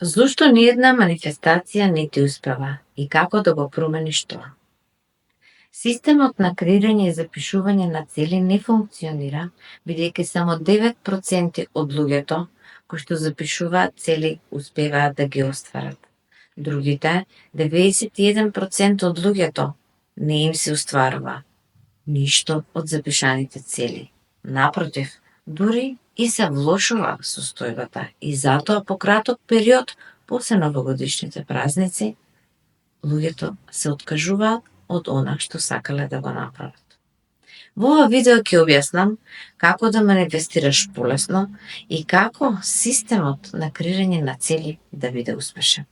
Зошто ниедна манифестација не ти успева и како да го промениш тоа? Системот на креирање и запишување на цели не функционира, бидејќи само 9% од луѓето кои што запишуваат цели успеваат да ги остварат. Другите 91% од луѓето не им се устварува ништо од запишаните цели. Напротив, дури и се влошува состојбата и затоа по краток период после новогодишните празници луѓето се откажуваат од она што сакале да го направат. Во ова видео ќе објаснам како да манифестираш полесно и како системот на креирање на цели да биде успешен.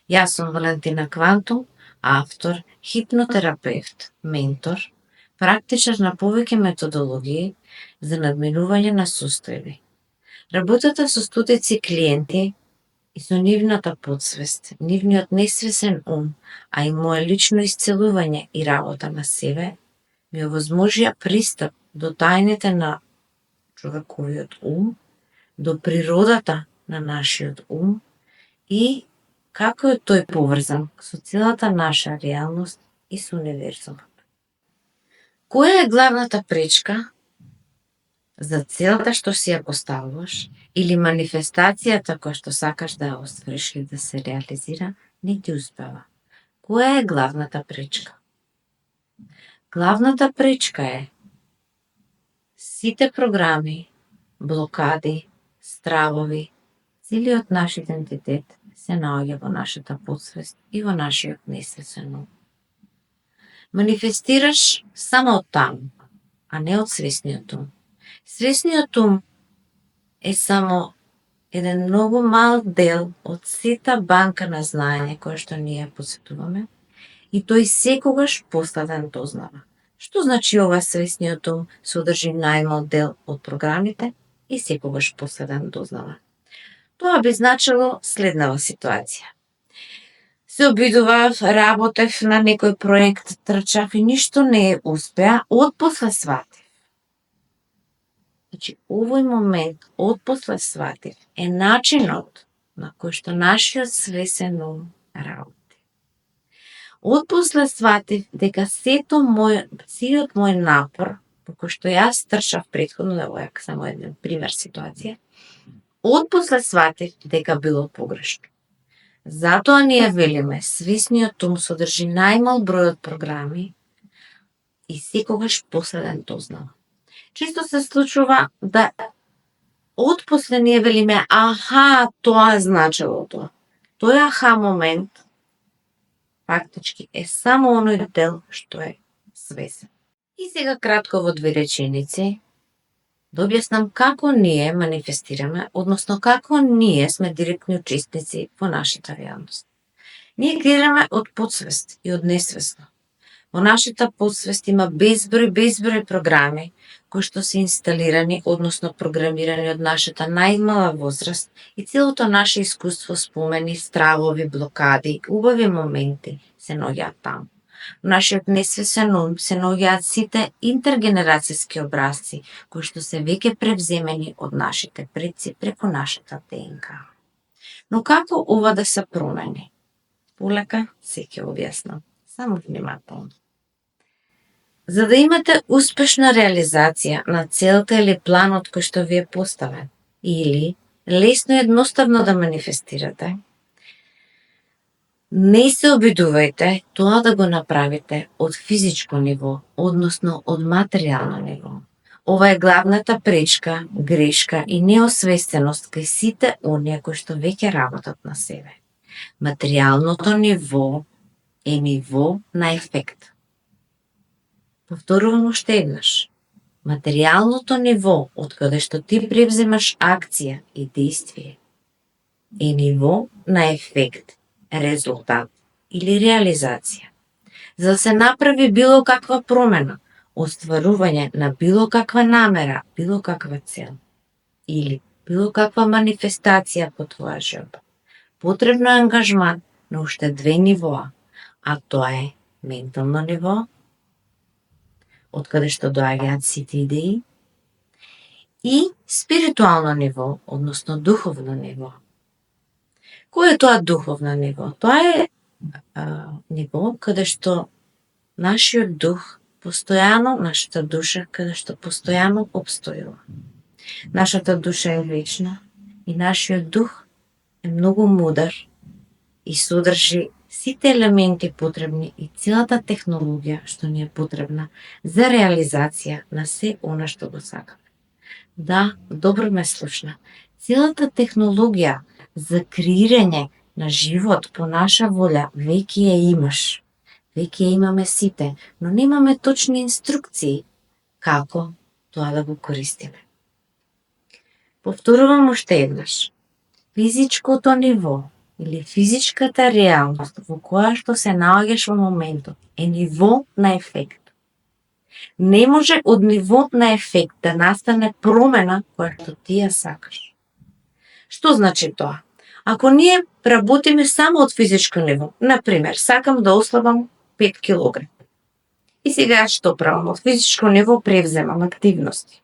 Јас сум Валентина Квантум, автор, хипнотерапевт, ментор, практичар на повеќе методологии за надминување на состојби. Работата со стотици клиенти и со нивната подсвест, нивниот несвесен ум, а и мое лично исцелување и работа на себе, ми овозможија пристап до тајните на човековиот ум, до природата на нашиот ум и како е тој поврзан со целата наша реалност и со универзумот. Која е главната пречка за целта што си ја поставуваш или манифестацијата која што сакаш да ја оствариш или да се реализира, не ти успева? Која е главната пречка? Главната пречка е сите програми, блокади, стравови, целиот наш идентитет се наоѓа во нашата подсвест и во нашиот несвесен ум. Манифестираш само од таму, а не од свесниот ум. Свесниот ум е само еден многу мал дел од сета банка на знаење која што ние посетуваме и тој секогаш последен дознава. Што значи ова свесниот ум содржи најмал дел од програмите и секогаш последен дознава? Тоа би значило следнава ситуација. Се обидував, работев на некој проект, трчав и ништо не успеа, отпосле сватив. Значи, овој момент отпосле сватив е начинот на кој што нашиот свесен ум работи. Отпосле сватив дека целиот мој напор, по кој што јас трчав претходно, ево ја само еден пример ситуација, отпосле сватив дека било погрешно. Затоа ние велиме, свесниот ум содржи најмал број од програми и секогаш последен дознава. Често се случува да отпосле ние велиме, аха, тоа значило тоа. Тој аха момент фактички е само оној дел што е свесен. И сега кратко во 2 реченици да објаснам како ние манифестираме, односно како ние сме директни учесници во нашата реалност. Ние креираме од подсвест и од несвесно. Во нашата подсвест има безброј програми кои што се инсталирани, односно програмирани од нашата најмала возраст и целото наше искуство, спомени, стравови, блокади, убави моменти се наоѓаат таму. Во нашиот несвесен ум се наоѓаат сите интергенерацијски образци кои што се веќе превземени од нашите предци преку нашата ДНК. Но како ова да се промени? Полека се ќе објаснам. Само внимателно. За да имате успешна реализација на целта или планот кој што ви е поставен, или лесно и едноставно да манифестирате, не се обидувајте тоа да го направите од физичко ниво, односно од материјално ниво. Ова е главната пречка, грешка и неосвестеност кај сите оние кои што веќе работат на себе. Материјалното ниво е ниво на ефект. Повторувам уште еднаш. Материјалното ниво од каде што ти превземаш акција и действие е ниво на ефект, резултат или реализација. За да се направи било каква промена, остварување на било каква намера, било каква цел или било каква манифестација по твоја живот, потребно е ангажман на уште 2 нивоа, а тоа е ментално ниво, од каде што доаѓаат сите идеи, и спиритуално ниво, односно духовно ниво. Кој е тоа духовно ниво? Тоа е ниво каде што нашиот дух постојано, нашата душа, каде што постојано обстојува. Нашата душа е вечна и нашиот дух е многу мудар и содржи сите елементи потребни и целата технологија што ни е потребна за реализација на се она што го сакаме. Да, добро ме слушна. Целата технологија за креирање на живот по наша волја веќе ја имаш. Веќе ја имаме сите, но немаме точни инструкции како тоа да го користиме. Повторувам уште еднаш. Физичкото ниво или физичката реалност во која што се наоѓаш во моментот е ниво на ефект. Не може од ниво на ефект да настане промена која што ти ја сакаш. Што значи тоа? Ако ние работиме само од физичко ниво, например, сакам да ослабам 5 кг. И сега што правам? Од физичко ниво превземам активности.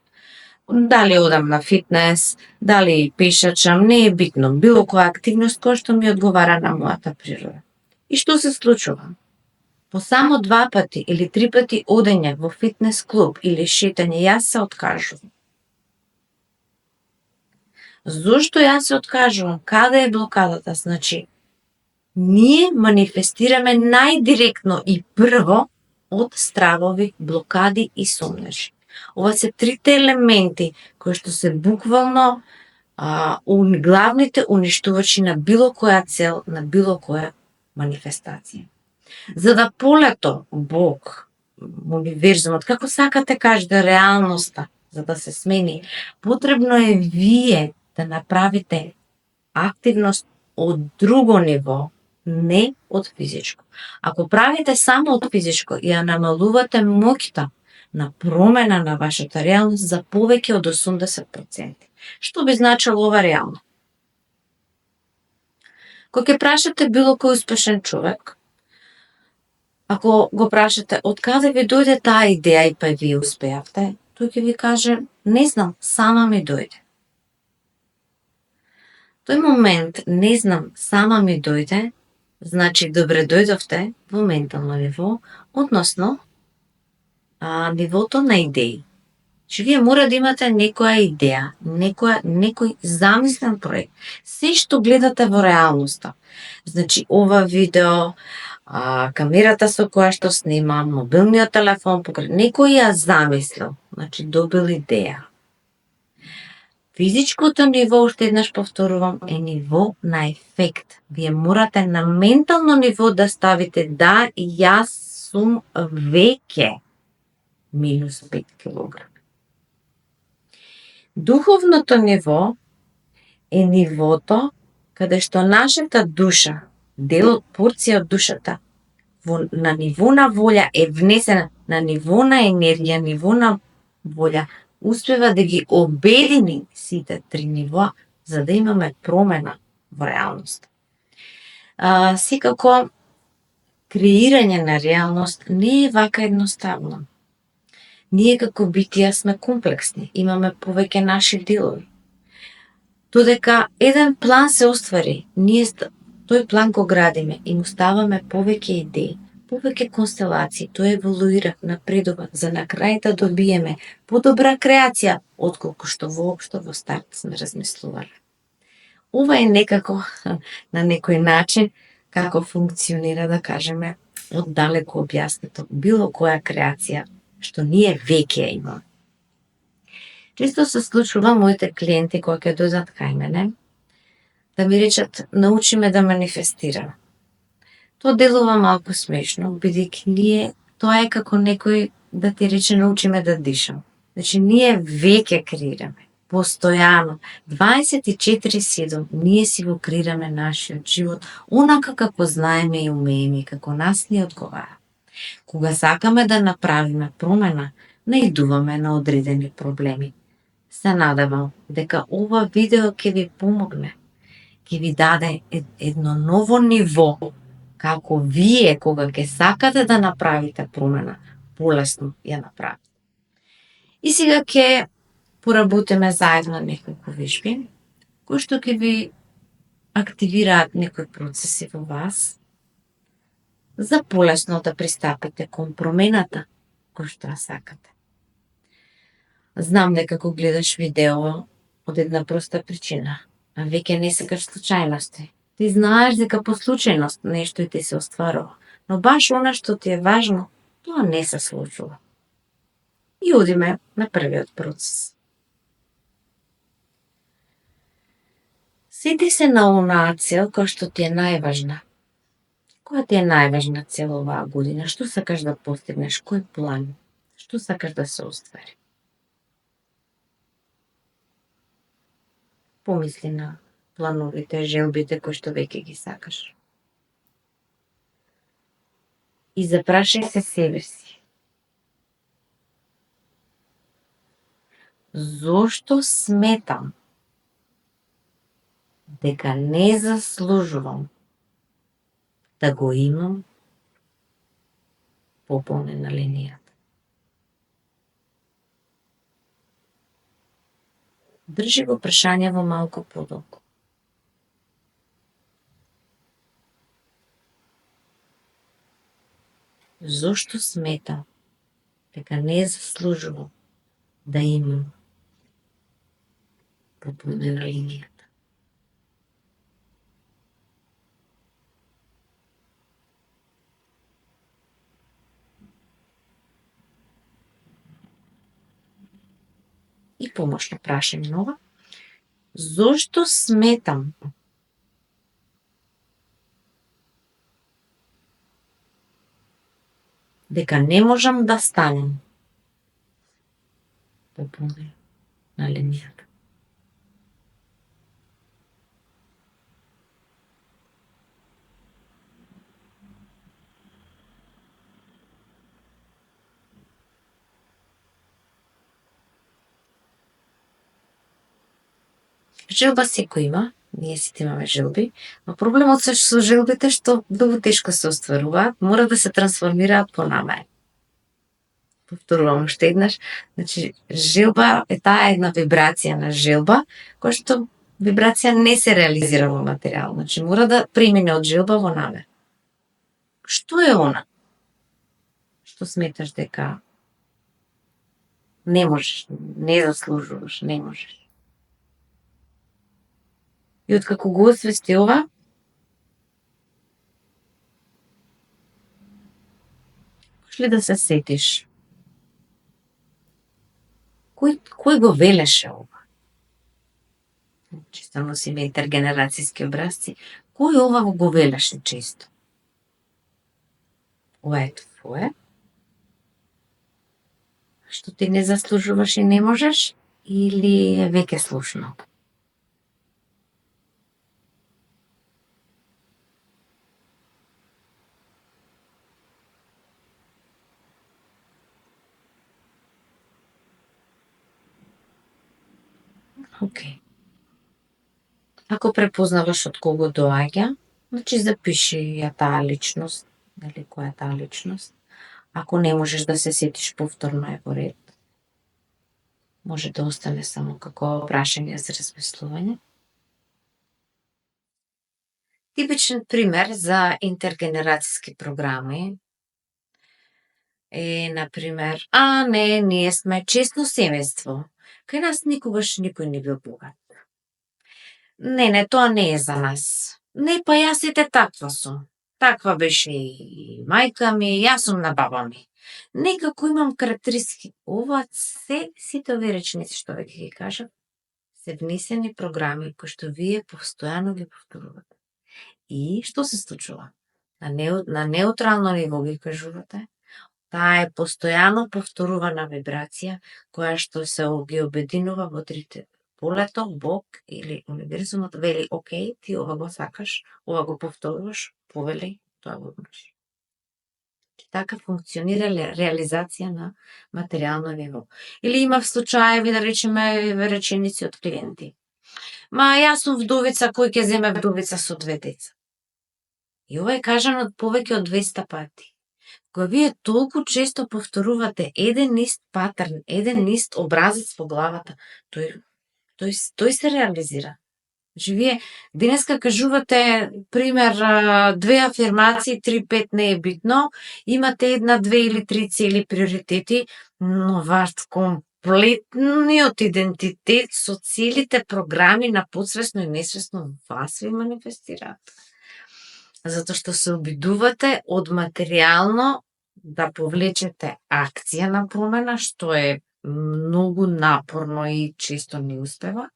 Дали одам на фитнес, дали пешачам, не е битно. Било која активност која што ми одговара на мојата природа. И што се случува? По само 2 пати или 3 пати одење во фитнес клуб или шетање, јас се откажувам. Зошто јас се откажувам? Каде е блокадата? Значи, ние манифестираме најдиректно и прво од стравови, блокади и сомнежи. Ова се трите елементи кои што се буквално главните уништувачи на било која цел, на било која манифестација. За да полето Бог, универзумот, како сакате кажете, реалноста, за да се смени, потребно е вие да направите активност од друго ниво, не од физичко. Ако правите само од физичко и ја намалувате моќта на промена на вашата реалност за повеќе од 80%. Што би значило ова реално? Кога ќе прашате било кој успешен човек, ако го прашате од каде ви дојде таа идеја и па вие успеавте, тој ќе ви каже, не знам, сама ми дојде. Тој момент, не знам, сама ми дојде, значи добре дојдовте во ментално ниво, односно нивото на идеи. Че вие мора да имате некоја идеја, некој замислен проект. Се што гледате во реалноста. Значи, ова видео, камерата со која што снимам, мобилниот телефон, покрај некој ја замислил, значи добил идеја. Физичкото ниво, уште еднаш повторувам, е ниво на ефект. Вие морате на ментално ниво да ставите да, јас сум веќе минус 5 кг. Духовното ниво е нивото каде што нашата душа, дел од порција од душата, на ниво на волја е внесена, на ниво на енергија, ниво на волја, успева да ги обедини сите три нивоа, за да имаме промена во реалност. Секако, креирање на реалност не е вака едноставно. Ние како битија сме комплексни, имаме повеќе наши делови. Додека еден план се оствари, ние тој план го градиме и му ставаме повеќе идеи, повеќе констелации, тој еволуира, напредува, за на крај да добиеме подобра креација, отколку што воопшто во старт сме размислувале. Ова е некако, на некој начин, како функционира, да кажеме, оддалеку објаснето, било која креација што ние веќе ја имаме. Често се случува моите клиенти кои ќе дојдат кај мене да ми речат, научи ме да манифестирам. Тоа делува малку смешно, бидејќи ние, тоа е како некој да ти рече научи ме да дишам. Значи, ние веќе креираме, постојано, 24/7, ние си го креираме нашиот живот, онака како знаеме и умееме и како нас ни одговара. Кога сакаме да направиме промена, наидуваме на одредени проблеми. Се надевам дека ова видео ќе ви помогне, ќе ви даде едно ново ниво, како вие, кога ќе сакате да направите промена, полесно ја направите. И сега ќе поработиме заедно неколку вежби, кои што ќе ви активираат некои процеси во вас, за полесно да пристапите кон промената која што ја сакате. Знам дека кога гледаш видео од една проста причина, а веќе не сакаш случајности. Ти знаеш дека по случајност нешто и ти се остварува, но баш она што ти е важно, тоа не се случува. И одиме на првиот процес. Сети се на онаа цел која што ти е најважна. Која ти е најважна цел оваа година? Што сакаш да постигнеш? Кој план? Што сакаш да се оствари? Помисли на плановите, желбите кои што веќе ги сакаш. И запрашај се себе си. Зошто сметам дека не заслужувам да го имам пополнена линијата? Држи го прашањево малку подолго. Зошто сметам дека не заслужувам да имам пополнена линијата? И помошно прашање нова. Зошто сметам дека не можам да станам пополнена линијата? Желба секој има, ние сите имаме желби, но проблемот со желбите што многу тешко се остваруваат, мора да се трансформираат по намер. Повторувам уште еднаш, значи желба е таа една вибрација на желба, која што вибрација не се реализира во материјал, значи мора да премине од желба во намер. Што е она што сметаш дека не можеш, не заслужуваш, не можеш? И откако го освести ова, можеш ли да се сетиш кој го велеше ова? Често носиме интергенерацијски образци. Кој ова го велеше често? Ова е твое? Што ти не заслужуваш и не можеш? Или е веќе слушно? Океј. Ако препознаваш од кого доаѓа, значи запиши ја таа личност, нели која е таа личност. Ако не можеш да се сетиш повторно е во ред. Може да остане само како прашање за размислување. Типичен пример за интергенерацијски програми е, например, не, ние сме честно семејство. Кај нас никогаш никој не бил богат. Не, тоа не е за нас. Не, па јас ете таква сум. Таква беше и мајка ми, јас сум на баба ми. Некако имам карактеристики. Ова сите овие реченици што веќе ги кажав, се внесени програми кои што вие постојано ги повторувате. И што се случува? На неутрално ниво ги кажувате. Таа е постојано повторувана вибрација која што се ги обединува во трите. Полето, Бог или универзумот вели, окей, ти ова го сакаш, ова го повторуваш, повели, тоа го можеш. Така функционира реализација на материјално ниво. Или имав случаеви, да речеме, реченици од клиенти. Јас сум вдовица, кој ќе земе вдовица со 2 деца? И ова е кажано повеќе од 200 пати. Кога вие толку често повторувате еден ист патерн, еден ист образец во главата, тој се реализира. Значи, вие денеска кажувате, пример, 2 афирмации, 3-5 не е битно, имате 1, 2 или 3 цели приоритети, но комплетниот идентитет со целите програми на подсвесно и несвесно вас ви манифестираат. Затоа што се обидувате од материјално да повлечете акција на промена, што е многу напорно и често не успева.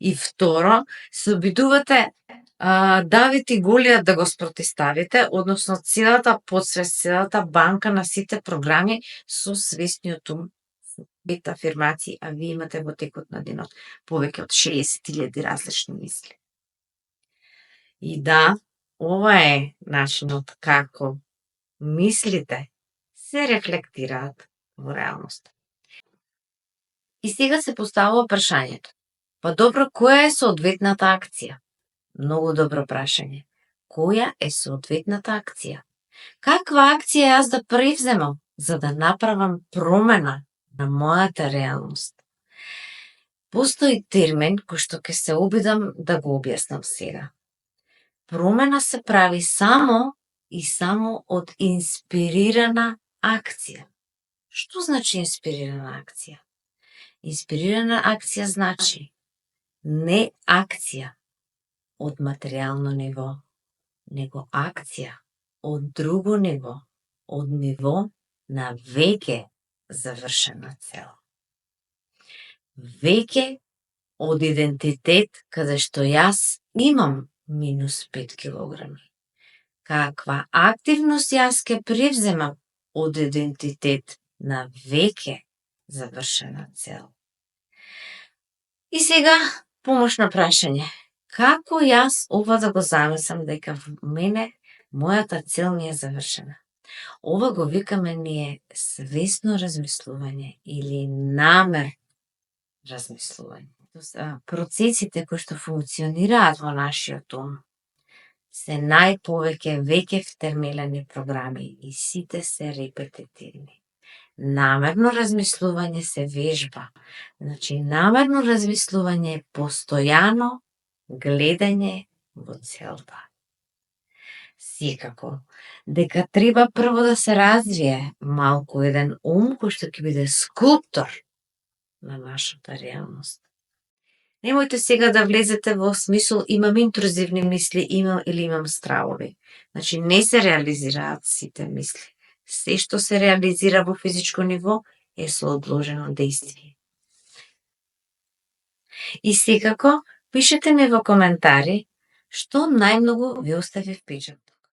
И второ, се обидувате Давид и Голијат да го спротиставите, односно целата подсвест, целата банка на сите програми со свесниот ум, 5 афирмации, а вие имате во текот на денот повеќе од 60.000 различни мисли. И да, ова е начинот како мислите се рефлектираат во реалноста. И сега се поставува прашањето: па добро, која е соодветната акција? Многу добро прашање. Која е соодветната акција? Каква акција јас да превземам за да направам промена на мојата реалност? Постои термин кој што ќе се обидам да го објаснам сега. Промена се прави само и само од инспирирана акција. Што значи инспирирана акција? Инспирирана акција значи не акција од материјално ниво, него акција од друго ниво, од ниво на веќе завршена цел. Веќе од идентитет каде што јас имам минус 5 килограми. Каква активност јас ке превземам од идентитет на веќе завршена цел. И сега помошно прашање. Како јас ова да го замислам дека во мене мојата цел ми е завршена? Ова го викаме ние свесно размислување или намер размислување. Процесите кои што функционираат во нашиот ум се најповеќе веќе втемелени програми и сите се репетитивни. Намерно размислување се вежба. Значи, намерно размислување е постојано гледање во целта. Секако, дека треба прво да се развие малку еден ум кој што ќе биде скулптор на нашата реалност. Немојте сега да влезете во смисол имам интрузивни мисли, имам стравови. Значи, не се реализираат сите мисли. Се што се реализира во физичко ниво е со одложено дејствие. И секако, пишете ми во коментари што најмногу ви остави впечат.